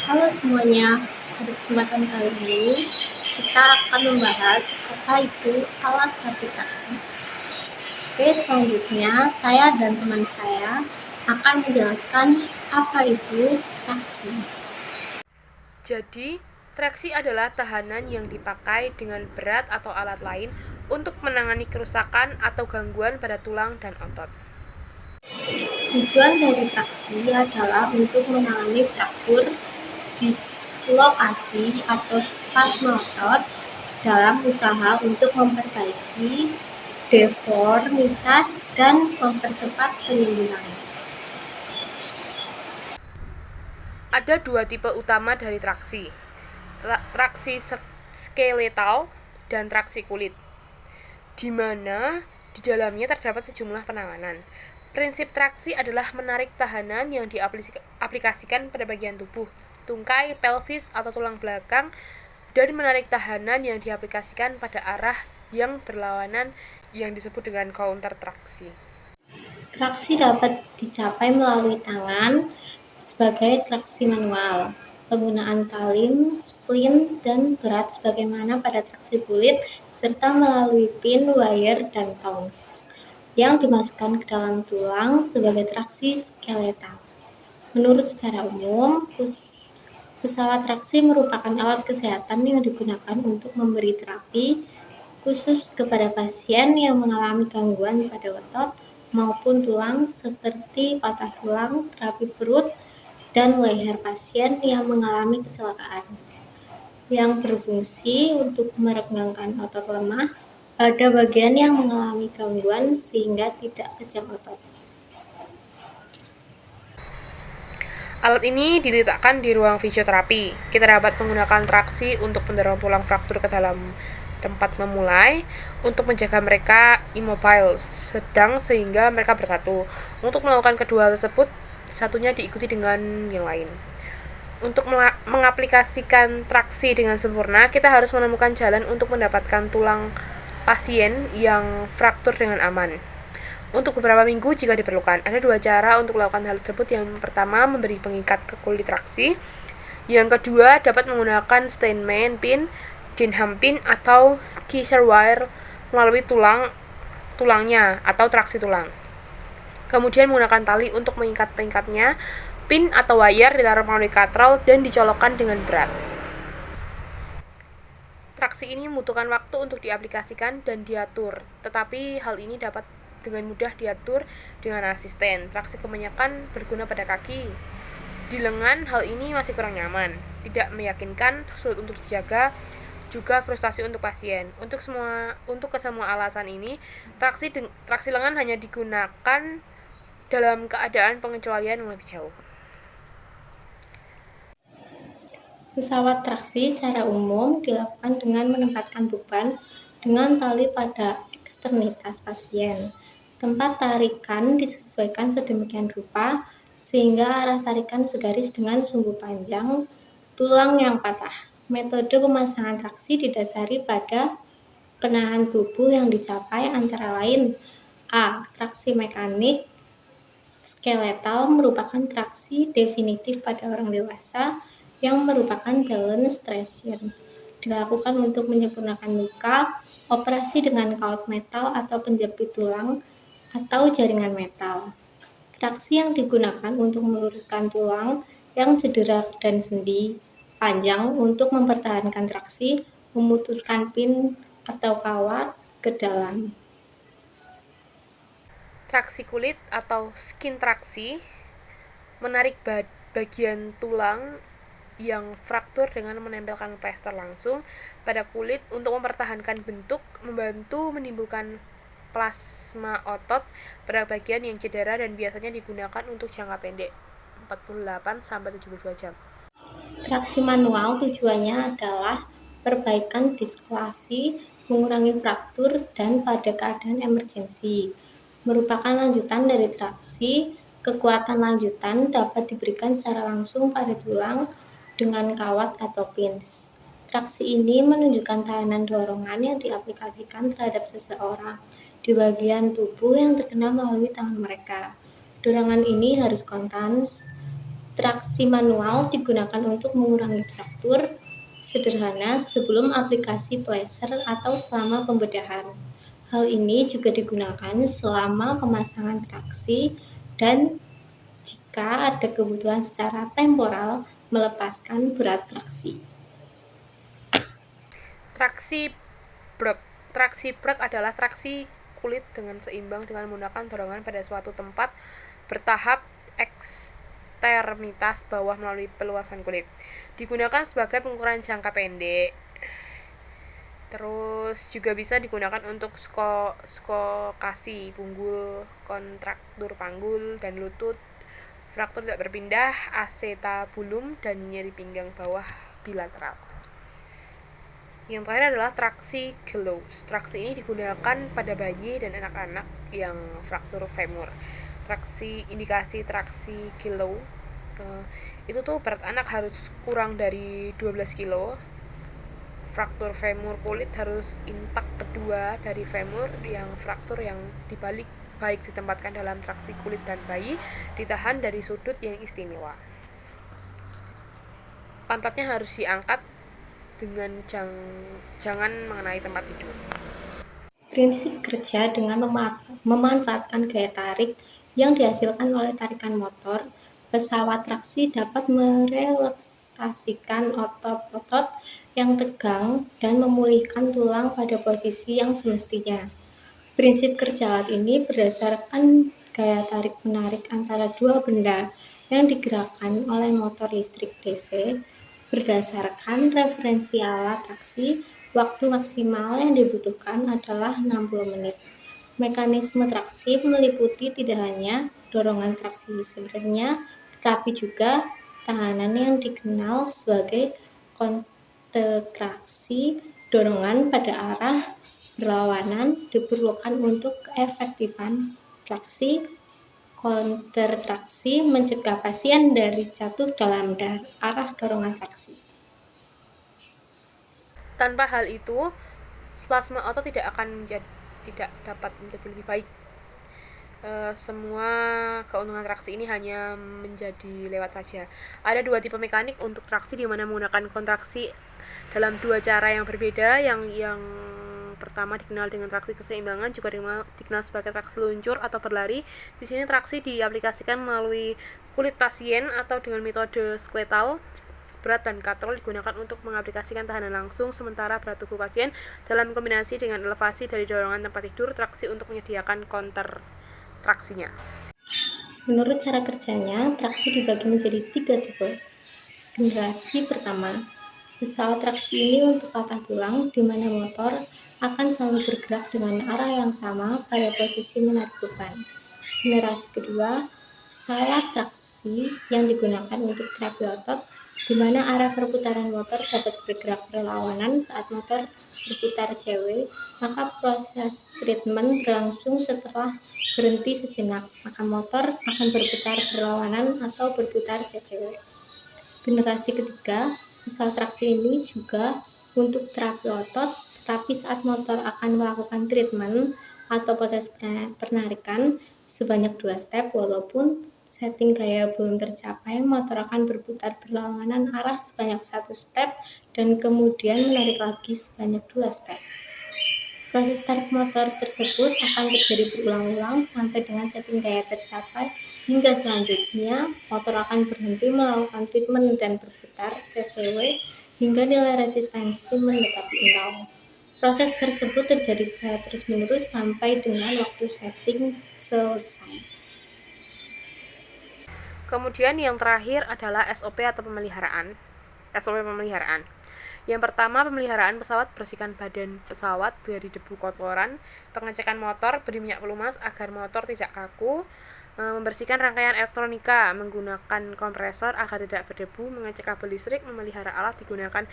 Halo semuanya, pada kesempatan kali ini kita akan membahas apa itu alat bantu traksi. Oke, selanjutnya saya dan teman saya akan menjelaskan apa itu traksi. Jadi, traksi adalah tahanan yang dipakai dengan berat atau alat lain untuk menangani kerusakan atau gangguan pada tulang dan otot. Tujuan dari traksi adalah untuk menangani fraktur, dislokasi atau spasme otot dalam usaha untuk memperbaiki deformitas dan mempercepat penyembuhan. Ada dua tipe utama dari traksi, traksi skeletal dan traksi kulit, di mana di dalamnya terdapat sejumlah penanganan. Prinsip traksi adalah menarik tahanan yang diaplikasikan pada bagian tubuh, tungkai, pelvis, atau tulang belakang, dan menarik tahanan yang diaplikasikan pada arah yang berlawanan yang disebut dengan counter traksi. Traksi dapat dicapai melalui tangan sebagai traksi manual, penggunaan talim, splint, dan berat sebagaimana pada traksi kulit, serta melalui pin, wire, dan tongs yang dimasukkan ke dalam tulang sebagai traksi skeletal. Menurut secara umum, pesawat traksi merupakan alat kesehatan yang digunakan untuk memberi terapi khusus kepada pasien yang mengalami gangguan pada otot maupun tulang seperti patah tulang, terapi perut, dan leher pasien yang mengalami kecelakaan, yang berfungsi untuk merenggangkan otot lemah pada bagian yang mengalami gangguan sehingga tidak kejang otot. Alat ini diletakkan di ruang fisioterapi. Kita dapat menggunakan traksi untuk mendorong tulang fraktur ke dalam tempat memulai, untuk menjaga mereka immobile, sedang sehingga mereka bersatu. Untuk melakukan kedua tersebut, satunya diikuti dengan yang lain. Untuk mengaplikasikan traksi dengan sempurna, kita harus menemukan jalan untuk mendapatkan tulang pasien yang fraktur dengan aman. Untuk beberapa minggu jika diperlukan. Ada dua cara untuk melakukan hal tersebut. Yang pertama, memberi pengikat ke kulit traksi. Yang kedua, dapat menggunakan Steinman pin, Denham pin, atau Kaiser wire melalui tulangnya atau traksi tulang. Kemudian menggunakan tali untuk mengikat pengikatnya. Pin atau wire ditaruh melalui katrol dan dicolokkan dengan berat. Traksi ini membutuhkan waktu untuk diaplikasikan dan diatur, tetapi hal ini dapat dengan mudah diatur dengan asisten. Traksi kebanyakan berguna pada kaki. Di lengan, hal ini masih kurang nyaman, tidak meyakinkan, sulit untuk dijaga, juga frustasi untuk pasien. Untuk kesemua alasan ini, traksi lengan hanya digunakan dalam keadaan pengecualian yang lebih jauh. Pesawat traksi secara umum dilakukan dengan menempatkan beban dengan tali pada ekstremitas pasien. Tempat tarikan disesuaikan sedemikian rupa sehingga arah tarikan segaris dengan sumbu panjang tulang yang patah. Metode pemasangan traksi didasari pada penahan tubuh yang dicapai antara lain A. Traksi mekanik skeletal merupakan traksi definitif pada orang dewasa yang merupakan balance traction. Dilakukan untuk menyempurnakan luka, operasi dengan kaut metal atau penjepit tulang, atau jaringan metal. Traksi yang digunakan untuk meluruskan tulang yang cedera dan sendi panjang untuk mempertahankan traksi, memutuskan pin atau kawat ke dalam. Traksi kulit atau skin traksi menarik bagian tulang yang fraktur dengan menempelkan plester langsung pada kulit untuk mempertahankan bentuk, membantu menimbulkan plasma otot pada bagian yang cedera dan biasanya digunakan untuk jangka pendek 48-72 jam. Traksi manual tujuannya adalah perbaikan dislokalasi, mengurangi fraktur, dan pada keadaan emergensi. Merupakan lanjutan dari traksi, kekuatan lanjutan dapat diberikan secara langsung pada tulang dengan kawat atau pins. Traksi ini menunjukkan tahanan dorongan yang diaplikasikan terhadap seseorang di bagian tubuh yang terkena melalui tangan mereka. Dorongan ini harus konstan Traksi manual digunakan untuk mengurangi fraktur sederhana sebelum aplikasi placer atau selama pembedahan. Hal ini juga digunakan selama pemasangan traksi dan jika ada kebutuhan secara temporal melepaskan berat traksi. Traksi brake. Traksi brake adalah traksi kulit dengan seimbang dengan menggunakan dorongan pada suatu tempat bertahap ekstremitas bawah melalui peluasan kulit. Digunakan sebagai pengukuran jangka pendek. Terus juga bisa digunakan untuk skokasi punggul, kontraktur panggul dan lutut, fraktur tidak berpindah, acetabulum, dan nyeri pinggang bawah bilateral. Yang terakhir adalah traksi Gallows. Traksi ini digunakan pada bayi dan anak-anak yang fraktur femur. Indikasi traksi Gallows itu tuh berat anak harus kurang dari 12 kilo. Fraktur femur kulit harus intak kedua dari femur, yang fraktur yang dibalik baik ditempatkan dalam traksi kulit dan bayi ditahan dari sudut yang istimewa. Pantatnya harus diangkat dengan jangan mengenai tempat tidur. Prinsip kerja dengan memanfaatkan gaya tarik yang dihasilkan oleh tarikan motor, pesawat traksi dapat merelaksasikan otot-otot yang tegang dan memulihkan tulang pada posisi yang semestinya. Prinsip kerja alat ini berdasarkan gaya tarik-menarik antara dua benda yang digerakkan oleh motor listrik DC. Berdasarkan referensi alat traksi, waktu maksimal yang dibutuhkan adalah 60 menit. Mekanisme traksi meliputi tidak hanya dorongan traksi sebenarnya, tetapi juga tekanan yang dikenal sebagai kontraksi. Dorongan pada arah berlawanan diperlukan untuk keefektifan traksi. Kontraksi mencegah pasien dari jatuh dalam arah dorongan traksi. Tanpa hal itu, spasme otot tidak dapat menjadi lebih baik. Semua keuntungan traksi ini hanya menjadi lewat saja. Ada dua tipe mekanik untuk traksi, di mana menggunakan kontraksi dalam dua cara yang berbeda. Yang pertama dikenal dengan traksi keseimbangan, juga dikenal sebagai traksi luncur atau berlari. Di sini traksi diaplikasikan melalui kulit pasien atau dengan metode skeletal. Berat dan katrol digunakan untuk mengaplikasikan tahanan langsung, sementara berat tubuh pasien dalam kombinasi dengan elevasi dari dorongan tempat tidur traksi untuk menyediakan counter traksinya. Menurut cara kerjanya, traksi dibagi menjadi 3 tipe. Generasi pertama, pesawat traksi ini untuk patah tulang, di mana motor akan selalu bergerak dengan arah yang sama pada posisi menarik beban. Generasi kedua, pesawat traksi yang digunakan untuk terapi otot, di mana arah perputaran motor dapat bergerak berlawanan saat motor berputar CW, maka proses treatment berlangsung setelah berhenti sejenak, maka motor akan berputar berlawanan atau berputar CCW. Generasi ketiga, pesawat traksi ini juga untuk terapi otot, tetapi saat motor akan melakukan treatment atau proses penarikan sebanyak 2 step, walaupun setting gaya belum tercapai, motor akan berputar berlawanan arah sebanyak 1 step dan kemudian menarik lagi sebanyak 2 step. Proses tarik motor tersebut akan terjadi berulang-ulang sampai dengan setting gaya tercapai, hingga selanjutnya motor akan berhenti melakukan treatment dan berputar CCW hingga nilai resistensi mendekati 0. Proses tersebut terjadi secara terus-menerus sampai dengan waktu setting selesai. Kemudian yang terakhir adalah SOP atau pemeliharaan. Yang pertama, pemeliharaan pesawat: bersihkan badan pesawat dari debu kotoran, pengecekan motor, beri minyak pelumas agar motor tidak kaku, membersihkan rangkaian elektronika menggunakan kompresor agar tidak berdebu, mengecek kabel listrik, memelihara alat digunakan.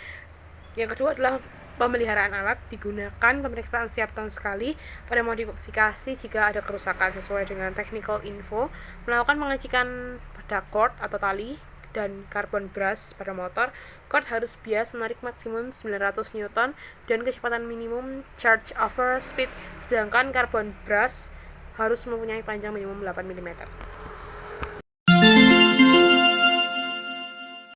Yang kedua adalah pemeliharaan alat, digunakan pemeriksaan setiap tahun sekali pada modifikasi jika ada kerusakan sesuai dengan technical info, melakukan pengecekan pada cord atau tali dan carbon brush pada motor. Cord harus bias menarik maksimum 900 Newton dan kecepatan minimum charge over speed, sedangkan carbon brush harus mempunyai panjang minimum 8 mm.